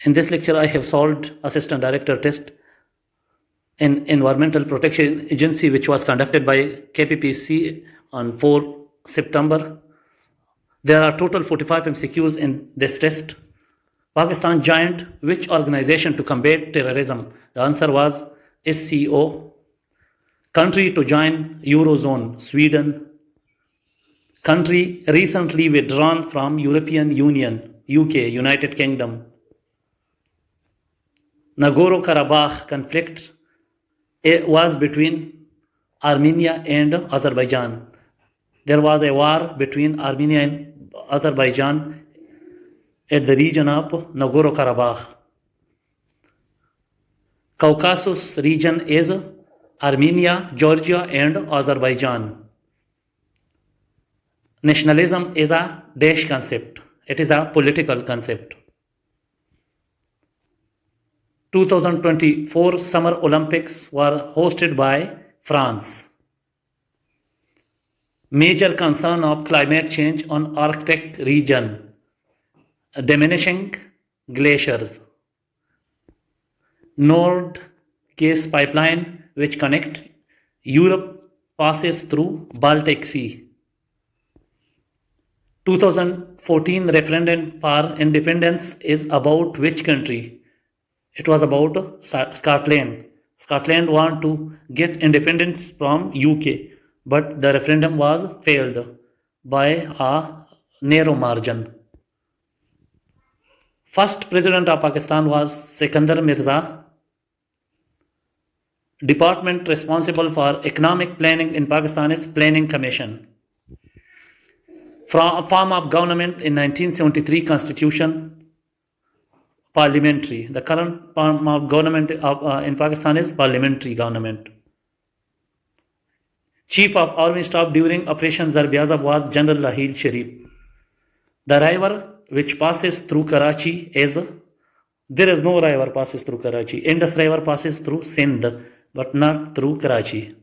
In this lecture, I have solved Assistant Director test in Environmental Protection Agency, which was conducted by KPPSC on 4 September. There are total 45 MCQs in this test. Pakistan joined which organization to combat terrorism? The answer was SCO. Country to join Eurozone, Sweden. Country recently withdrawn from European Union, UK, United Kingdom. Nagorno-Karabakh conflict was between Armenia and Azerbaijan. There was a war between Armenia and Azerbaijan at the region of Nagorno-Karabakh. Caucasus region is Armenia, Georgia, and Azerbaijan. Nationalism is a dash concept. It is a political concept. 2024 Summer Olympics were hosted by France. Major concern of climate change on Arctic region. Diminishing glaciers. Nord gas pipeline which connect Europe passes through Baltic Sea. 2014 referendum for independence is about which country? It was about Scotland. Scotland want to get independence from UK, but the referendum was failed by a narrow margin. First president of Pakistan was Sikandar Mirza. Department responsible for economic planning in Pakistan is Planning Commission. Form of government in 1973 Constitution, parliamentary. The current form of government in Pakistan is parliamentary government. Chief of Army Staff during Operation Zarb-e-Azab was General Raheel Sharif. The river which passes through Karachi is, there is no river passes through Karachi. Indus River passes through Sindh, but not through Karachi.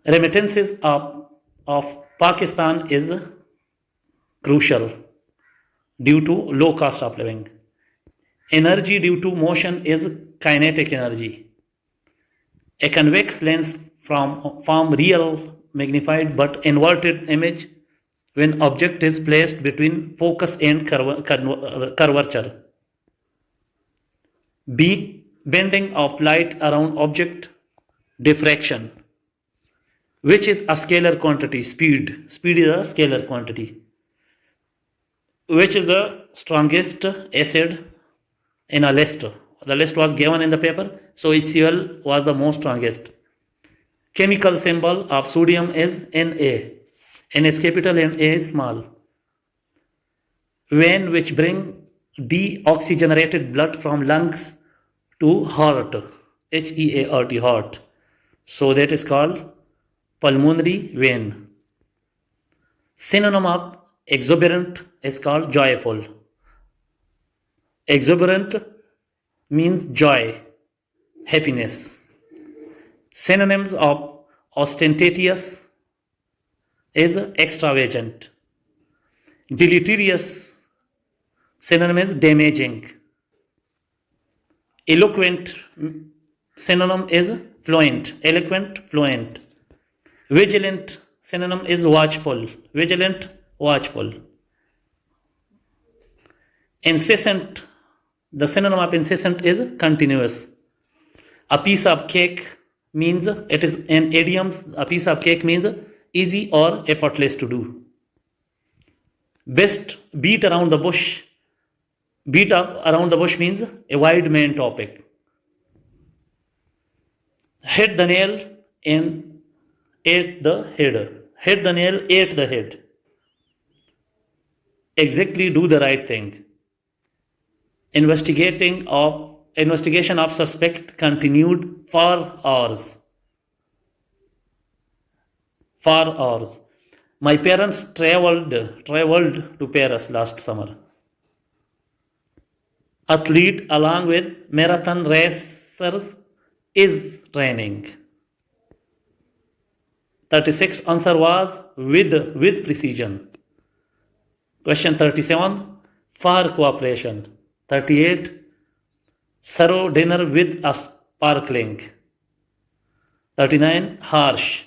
Remittances of Pakistan is crucial due to low cost of living. Energy due to motion is kinetic energy. A convex lens form real magnified but inverted image when object is placed between focus and curvature. B. Bending of light around object. Diffraction, which is a scalar quantity. Speed is a scalar quantity. Which is the strongest acid in a list? The list was given in the paper, so HCl was the most strongest. Chemical symbol of sodium is Na. N is capital and A is small. Vein which bring deoxygenated blood from lungs to heart, Heart, heart. So that is called pulmonary vein. Synonym of exuberant is called joyful. Exuberant means joy, happiness. Synonyms of ostentatious is extravagant. Deleterious synonym is damaging. Eloquent synonym is fluent. Eloquent, fluent. Vigilant synonym is watchful. Vigilant, watchful. Incessant, the synonym of incessant is continuous. A piece of cake means, it is in idioms, a piece of cake means easy or effortless to do. Best beat around the bush. Beat up around the bush means a wide main topic. Hit the nail and ate the head. Hit the nail, ate the head. Exactly do the right thing. Investigation of suspect continued for hours. For hours. My parents traveled to Paris last summer. Athlete along with marathon racers is training. 36 answer was with precision. Question 37. for cooperation. 38. Serve dinner with a sparkling. 39. Harsh.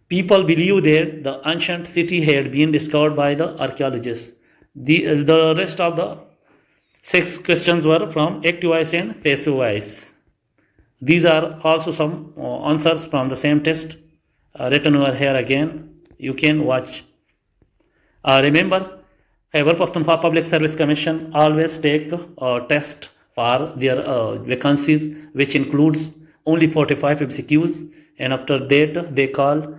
People believe that the ancient city had been discovered by the archaeologists. The rest of the 6 questions were from active voice and passive voice. These are also some answers from the same test written over here again. You can watch. Remember, Khyber Pakhtunkhwa Public Service Commission always take a test for their vacancies, which includes only 45 MCQs, and after that they call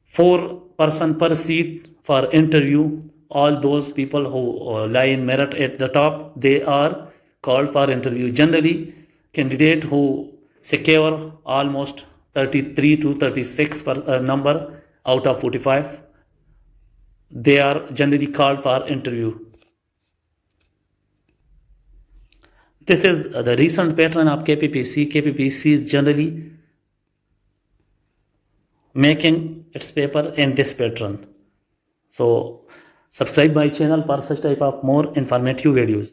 4 person per seat for interview. All those people who lie in merit at the top, they are called for interview. Generally, candidate who secure almost 33 to 36 number out of 45, they are generally called for interview. This is the recent pattern of KPPSC. KPPSC is generally making its paper in this pattern. So subscribe my channel for such type of more informative videos.